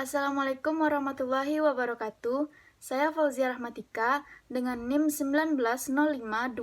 Assalamualaikum warahmatullahi wabarakatuh. Saya Fauzia Rahmatika dengan NIM 19052054,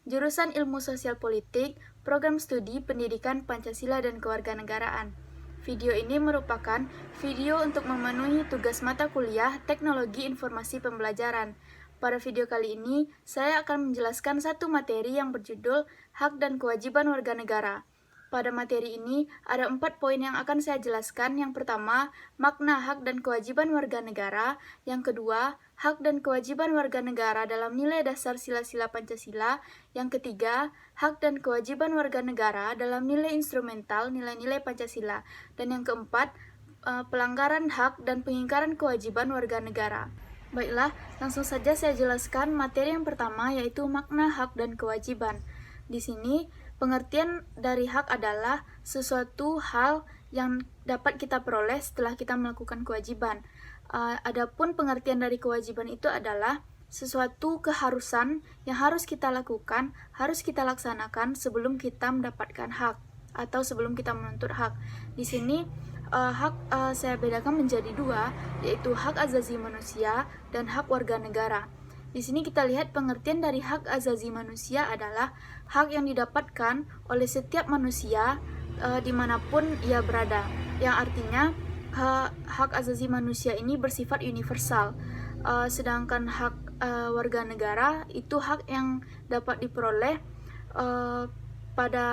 jurusan Ilmu Sosial Politik, Program Studi Pendidikan Pancasila dan Kewarganegaraan. Video ini merupakan video untuk memenuhi tugas mata kuliah Teknologi Informasi Pembelajaran. Pada video kali ini, saya akan menjelaskan satu materi yang berjudul Hak dan Kewajiban Warga Negara. Pada materi ini, ada 4 poin yang akan saya jelaskan. Yang pertama, makna hak dan kewajiban warga negara. Yang kedua, hak dan kewajiban warga negara dalam nilai dasar sila-sila Pancasila. Yang ketiga, hak dan kewajiban warga negara dalam nilai instrumental nilai-nilai Pancasila. Dan yang keempat, pelanggaran hak dan pengingkaran kewajiban warga negara. Baiklah, langsung saja saya jelaskan materi yang pertama, yaitu makna hak dan kewajiban. Di sini, pengertian dari hak adalah sesuatu hal yang dapat kita peroleh setelah kita melakukan kewajiban. Adapun pengertian dari kewajiban itu adalah sesuatu keharusan yang harus kita lakukan, harus kita laksanakan sebelum kita mendapatkan hak atau sebelum kita menuntut hak. Di sini hak saya bedakan menjadi dua, yaitu hak asasi manusia dan hak warga negara. Di sini kita lihat pengertian dari hak asasi manusia adalah hak yang didapatkan oleh setiap manusia dimanapun ia berada. Yang artinya hak asasi manusia ini bersifat universal. Sedangkan hak warga negara itu hak yang dapat diperoleh pada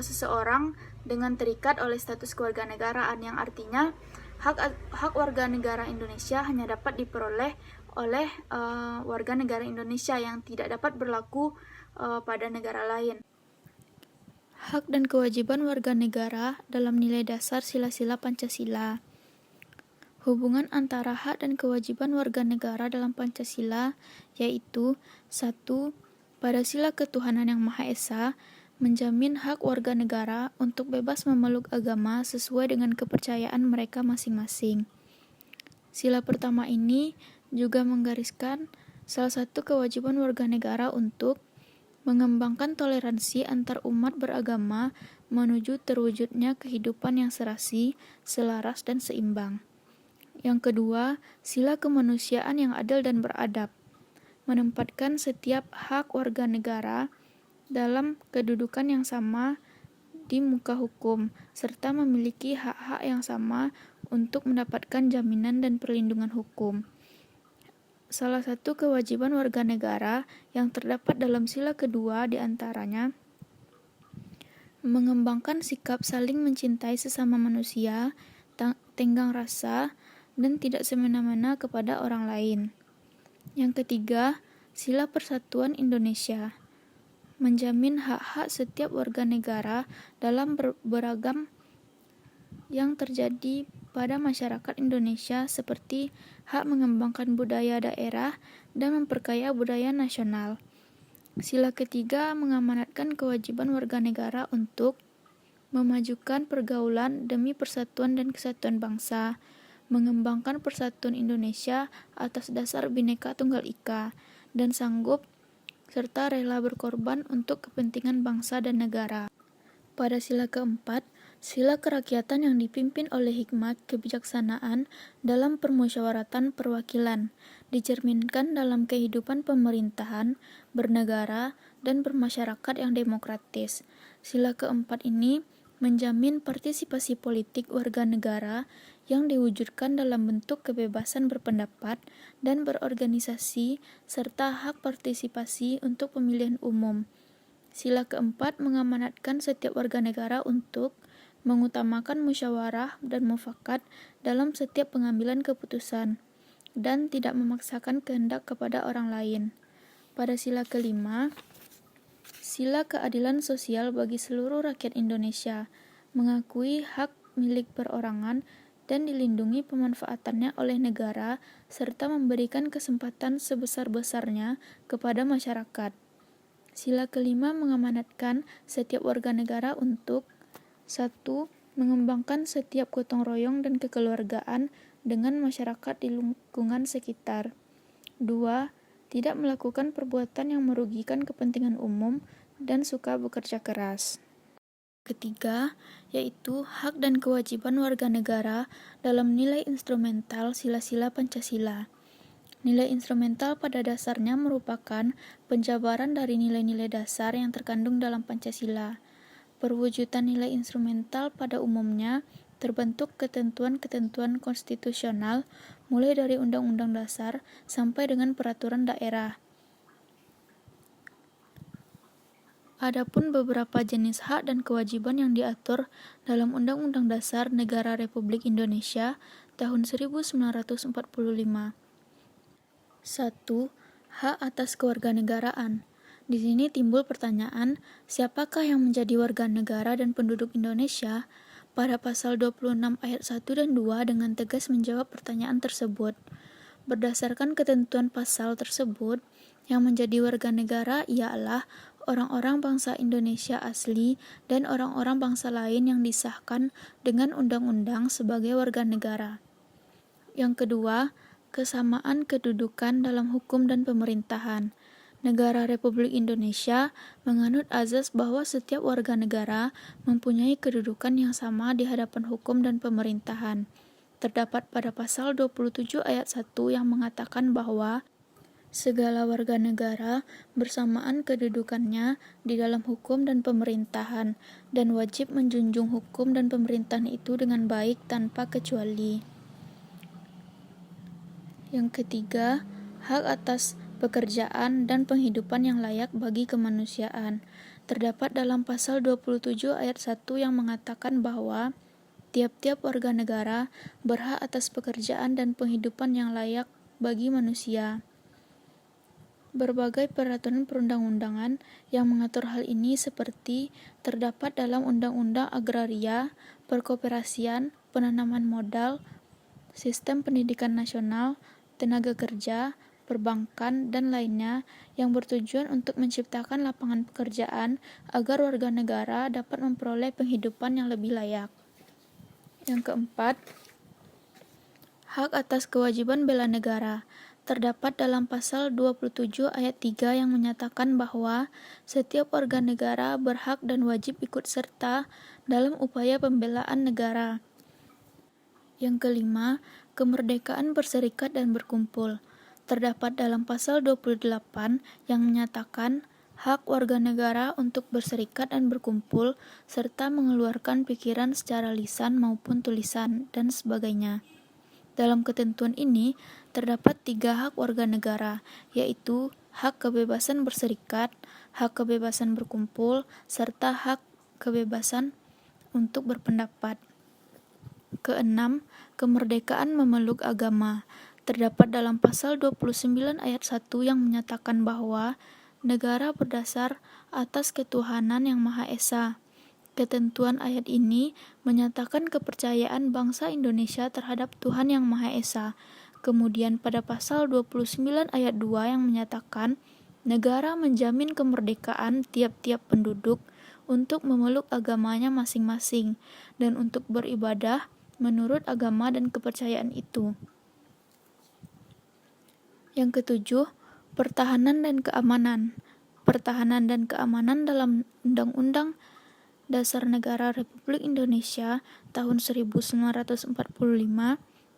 seseorang dengan terikat oleh status kewarganegaraan, yang artinya hak warga negara Indonesia hanya dapat diperoleh oleh warga negara Indonesia yang tidak dapat berlaku pada negara lain. Hak dan kewajiban warga negara dalam nilai dasar sila-sila Pancasila. Hubungan antara hak dan kewajiban warga negara dalam Pancasila yaitu 1. Pada sila ketuhanan yang Maha Esa, menjamin hak warga negara untuk bebas memeluk agama sesuai dengan kepercayaan mereka masing-masing. Sila pertama ini juga menggariskan salah satu kewajiban warga negara untuk mengembangkan toleransi antar umat beragama menuju terwujudnya kehidupan yang serasi, selaras, dan seimbang. Yang kedua, sila kemanusiaan yang adil dan beradab, menempatkan setiap hak warga negara dalam kedudukan yang sama di muka hukum, serta memiliki hak-hak yang sama untuk mendapatkan jaminan dan perlindungan hukum. Salah satu kewajiban warga negara yang terdapat dalam sila kedua diantaranya mengembangkan sikap saling mencintai sesama manusia, tenggang rasa, dan tidak semena-mena kepada orang lain. Yang ketiga, sila persatuan Indonesia, menjamin hak-hak setiap warga negara dalam beragam yang terjadi pada masyarakat Indonesia, seperti hak mengembangkan budaya daerah dan memperkaya budaya nasional. Sila ketiga mengamanatkan kewajiban warga negara untuk memajukan pergaulan demi persatuan dan kesatuan bangsa, mengembangkan persatuan Indonesia atas dasar Bhinneka Tunggal Ika, dan sanggup serta rela berkorban untuk kepentingan bangsa dan negara. Pada sila keempat, sila kerakyatan yang dipimpin oleh hikmat kebijaksanaan dalam permusyawaratan perwakilan, dicerminkan dalam kehidupan pemerintahan, bernegara, dan bermasyarakat yang demokratis. Sila keempat ini menjamin partisipasi politik warga negara yang diwujudkan dalam bentuk kebebasan berpendapat dan berorganisasi, serta hak partisipasi untuk pemilihan umum. Sila keempat mengamanatkan setiap warga negara untuk mengutamakan musyawarah dan mufakat dalam setiap pengambilan keputusan, dan tidak memaksakan kehendak kepada orang lain. Pada sila kelima, sila keadilan sosial bagi seluruh rakyat Indonesia, mengakui hak milik perorangan dan dilindungi pemanfaatannya oleh negara, serta memberikan kesempatan sebesar-besarnya kepada masyarakat. Sila kelima mengamanatkan setiap warga negara untuk 1. Mengembangkan setiap gotong royong dan kekeluargaan dengan masyarakat di lingkungan sekitar. 2. Tidak melakukan perbuatan yang merugikan kepentingan umum dan suka bekerja keras. Ketiga, yaitu hak dan kewajiban warga negara dalam nilai instrumental sila-sila Pancasila. Nilai instrumental pada dasarnya merupakan penjabaran dari nilai-nilai dasar yang terkandung dalam Pancasila. Perwujudan nilai instrumental pada umumnya terbentuk ketentuan-ketentuan konstitusional mulai dari Undang-Undang Dasar sampai dengan peraturan daerah. Adapun beberapa jenis hak dan kewajiban yang diatur dalam Undang-Undang Dasar Negara Republik Indonesia tahun 1945. 1. Hak atas kewarganegaraan. Di sini timbul pertanyaan, siapakah yang menjadi warga negara dan penduduk Indonesia? Pada pasal 26 ayat 1 dan 2 dengan tegas menjawab pertanyaan tersebut. Berdasarkan ketentuan pasal tersebut, yang menjadi warga negara ialah orang-orang bangsa Indonesia asli dan orang-orang bangsa lain yang disahkan dengan undang-undang sebagai warga negara. Yang kedua, kesamaan kedudukan dalam hukum dan pemerintahan. Negara Republik Indonesia menganut azas bahwa setiap warga negara mempunyai kedudukan yang sama di hadapan hukum dan pemerintahan. Terdapat pada pasal 27 ayat 1 yang mengatakan bahwa segala warga negara bersamaan kedudukannya di dalam hukum dan pemerintahan dan wajib menjunjung hukum dan pemerintahan itu dengan baik tanpa kecuali. Yang ketiga, hak atas pekerjaan dan penghidupan yang layak bagi kemanusiaan. Terdapat dalam pasal 27 ayat 1 yang mengatakan bahwa tiap-tiap warga negara berhak atas pekerjaan dan penghidupan yang layak bagi manusia. Berbagai peraturan perundang-undangan yang mengatur hal ini seperti terdapat dalam Undang-Undang Agraria, Perkoperasian, Penanaman Modal, Sistem Pendidikan Nasional, Tenaga Kerja, Perbankan, dan lainnya yang bertujuan untuk menciptakan lapangan pekerjaan agar warga negara dapat memperoleh penghidupan yang lebih layak. Yang keempat, hak atas kewajiban bela negara. Terdapat dalam pasal 27 ayat 3 yang menyatakan bahwa setiap warga negara berhak dan wajib ikut serta dalam upaya pembelaan negara. Yang kelima, kemerdekaan berserikat dan berkumpul. Terdapat dalam pasal 28 yang menyatakan hak warga negara untuk berserikat dan berkumpul serta mengeluarkan pikiran secara lisan maupun tulisan dan sebagainya. Dalam ketentuan ini terdapat 3 hak warga negara, yaitu hak kebebasan berserikat, hak kebebasan berkumpul, serta hak kebebasan untuk berpendapat. Keenam, kemerdekaan memeluk agama. Terdapat dalam pasal 29 ayat 1 yang menyatakan bahwa negara berdasar atas ketuhanan yang Maha Esa. Ketentuan ayat ini menyatakan kepercayaan bangsa Indonesia terhadap Tuhan yang Maha Esa. Kemudian pada pasal 29 ayat 2 yang menyatakan negara menjamin kemerdekaan tiap-tiap penduduk untuk memeluk agamanya masing-masing dan untuk beribadah menurut agama dan kepercayaan itu. Yang ketujuh, pertahanan dan keamanan. Pertahanan dan keamanan dalam Undang-Undang Dasar Negara Republik Indonesia tahun 1945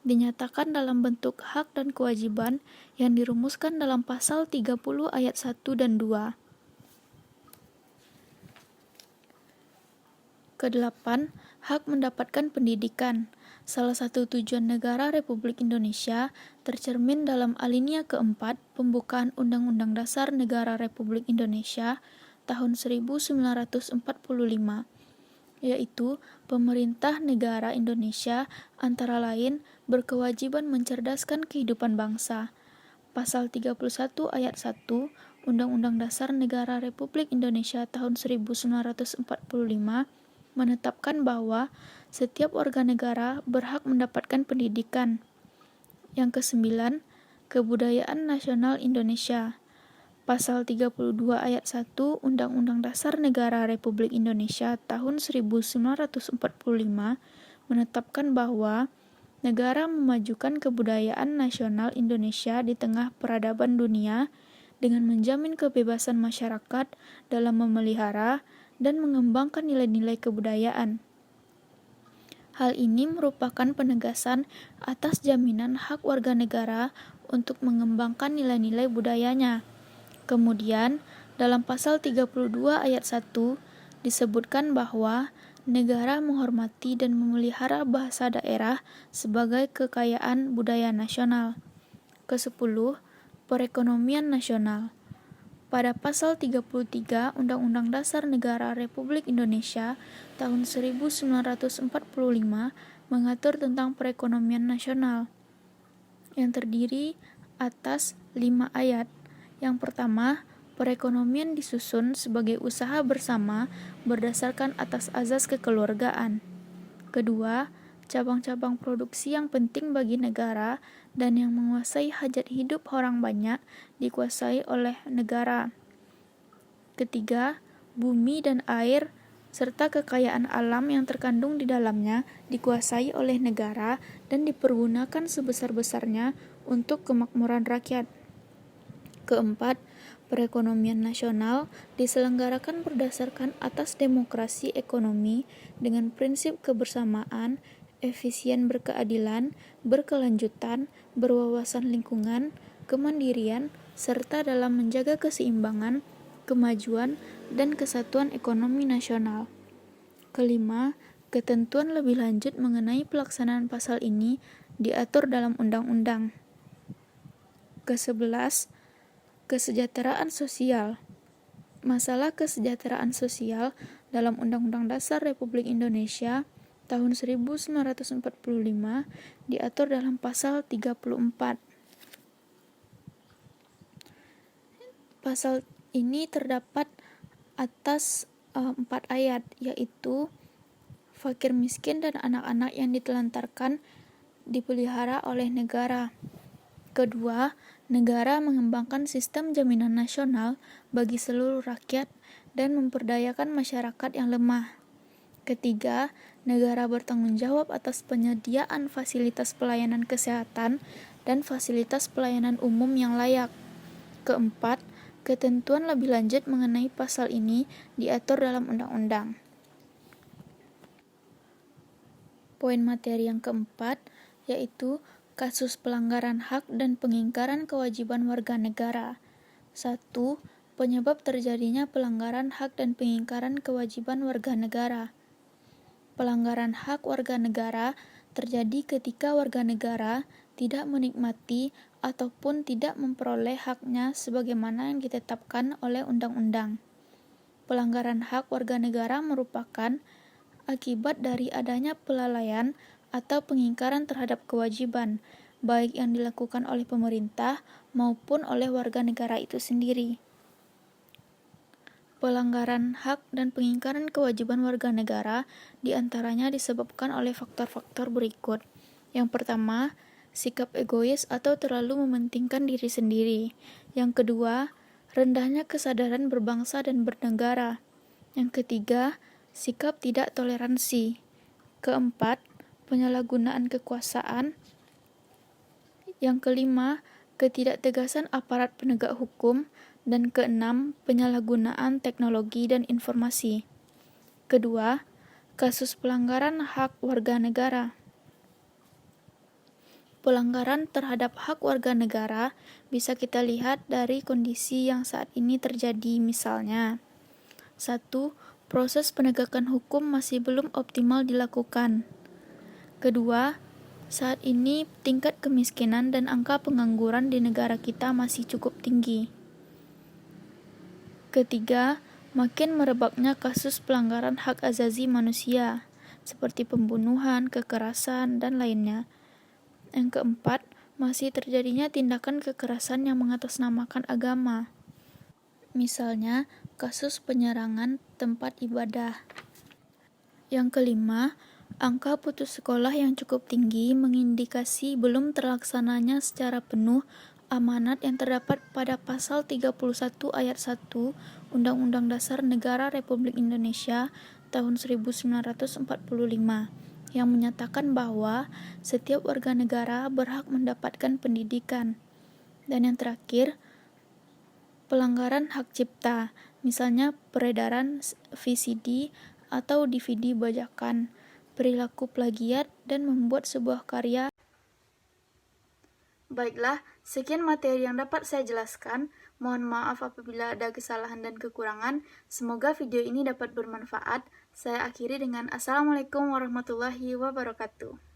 dinyatakan dalam bentuk hak dan kewajiban yang dirumuskan dalam pasal 30 ayat 1 dan 2. Kedelapan, hak mendapatkan pendidikan. Salah satu tujuan negara Republik Indonesia tercermin dalam alinea keempat pembukaan Undang-Undang Dasar Negara Republik Indonesia tahun 1945, yaitu pemerintah negara Indonesia antara lain berkewajiban mencerdaskan kehidupan bangsa. Pasal 31 ayat 1 Undang-Undang Dasar Negara Republik Indonesia tahun 1945 menetapkan bahwa setiap warga negara berhak mendapatkan pendidikan. Yang kesembilan, kebudayaan nasional Indonesia. Pasal 32 ayat 1 Undang-Undang Dasar Negara Republik Indonesia tahun 1945 menetapkan bahwa negara memajukan kebudayaan nasional Indonesia di tengah peradaban dunia dengan menjamin kebebasan masyarakat dalam memelihara dan mengembangkan nilai-nilai kebudayaan. Hal ini merupakan penegasan atas jaminan hak warga negara untuk mengembangkan nilai-nilai budayanya. Kemudian, dalam pasal 32 ayat 1 disebutkan bahwa negara menghormati dan memelihara bahasa daerah sebagai kekayaan budaya nasional. Ke-10, perekonomian nasional. Pada pasal 33 Undang-Undang Dasar Negara Republik Indonesia tahun 1945 mengatur tentang perekonomian nasional yang terdiri atas 5 ayat. Yang pertama, perekonomian disusun sebagai usaha bersama berdasarkan atas azas kekeluargaan. Kedua, cabang-cabang produksi yang penting bagi negara dan yang menguasai hajat hidup orang banyak dikuasai oleh negara. Ketiga, bumi dan air serta kekayaan alam yang terkandung di dalamnya dikuasai oleh negara dan dipergunakan sebesar-besarnya untuk kemakmuran rakyat. Keempat, perekonomian nasional diselenggarakan berdasarkan atas demokrasi ekonomi dengan prinsip kebersamaan, efisien berkeadilan, berkelanjutan, berwawasan lingkungan, kemandirian, serta dalam menjaga keseimbangan, kemajuan, dan kesatuan ekonomi nasional. Kelima, ketentuan lebih lanjut mengenai pelaksanaan pasal ini diatur dalam undang-undang. Ke-11, kesejahteraan sosial. Masalah kesejahteraan sosial dalam Undang-Undang Dasar Republik Indonesia tahun 1945 diatur dalam pasal 34. Pasal ini terdapat atas 4 ayat, yaitu fakir miskin dan anak-anak yang ditelantarkan dipelihara oleh negara. Kedua, negara mengembangkan sistem jaminan nasional bagi seluruh rakyat dan memperdayakan masyarakat yang lemah. Ketiga, negara bertanggung jawab atas penyediaan fasilitas pelayanan kesehatan dan fasilitas pelayanan umum yang layak. Keempat, ketentuan lebih lanjut mengenai pasal ini diatur dalam undang-undang. Poin materi yang keempat, yaitu kasus pelanggaran hak dan pengingkaran kewajiban warga negara. 1. Penyebab terjadinya pelanggaran hak dan pengingkaran kewajiban warga negara. Pelanggaran hak warga negara terjadi ketika warga negara tidak menikmati ataupun tidak memperoleh haknya sebagaimana yang ditetapkan oleh undang-undang. Pelanggaran hak warga negara merupakan akibat dari adanya kelalaian atau pengingkaran terhadap kewajiban, baik yang dilakukan oleh pemerintah maupun oleh warga negara itu sendiri. Pelanggaran hak dan pengingkaran kewajiban warga negara diantaranya disebabkan oleh faktor-faktor berikut. Yang pertama, sikap egois atau terlalu mementingkan diri sendiri. Yang kedua, rendahnya kesadaran berbangsa dan bernegara. Yang ketiga, sikap tidak toleransi. Keempat, penyalahgunaan kekuasaan. Yang kelima, ketidaktegasan aparat penegak hukum. Dan keenam, penyalahgunaan teknologi dan informasi. Kedua, kasus pelanggaran hak warga negara. Pelanggaran terhadap hak warga negara bisa kita lihat dari kondisi yang saat ini terjadi, misalnya 1. Proses penegakan hukum masih belum optimal dilakukan. Kedua, saat ini tingkat kemiskinan dan angka pengangguran di negara kita masih cukup tinggi. Ketiga, makin merebaknya kasus pelanggaran hak asasi manusia, seperti pembunuhan, kekerasan, dan lainnya. Yang keempat, masih terjadinya tindakan kekerasan yang mengatasnamakan agama. Misalnya, kasus penyerangan tempat ibadah. Yang kelima, angka putus sekolah yang cukup tinggi mengindikasi belum terlaksananya secara penuh amanat yang terdapat pada pasal 31 ayat 1 Undang-Undang Dasar Negara Republik Indonesia tahun 1945 yang menyatakan bahwa setiap warga negara berhak mendapatkan pendidikan. Dan yang terakhir, pelanggaran hak cipta, misalnya peredaran VCD atau DVD bajakan, perilaku plagiat, dan membuat sebuah karya. Baiklah, sekian materi yang dapat saya jelaskan. Mohon maaf apabila ada kesalahan dan kekurangan. Semoga video ini dapat bermanfaat. Saya akhiri dengan Assalamualaikum warahmatullahi wabarakatuh.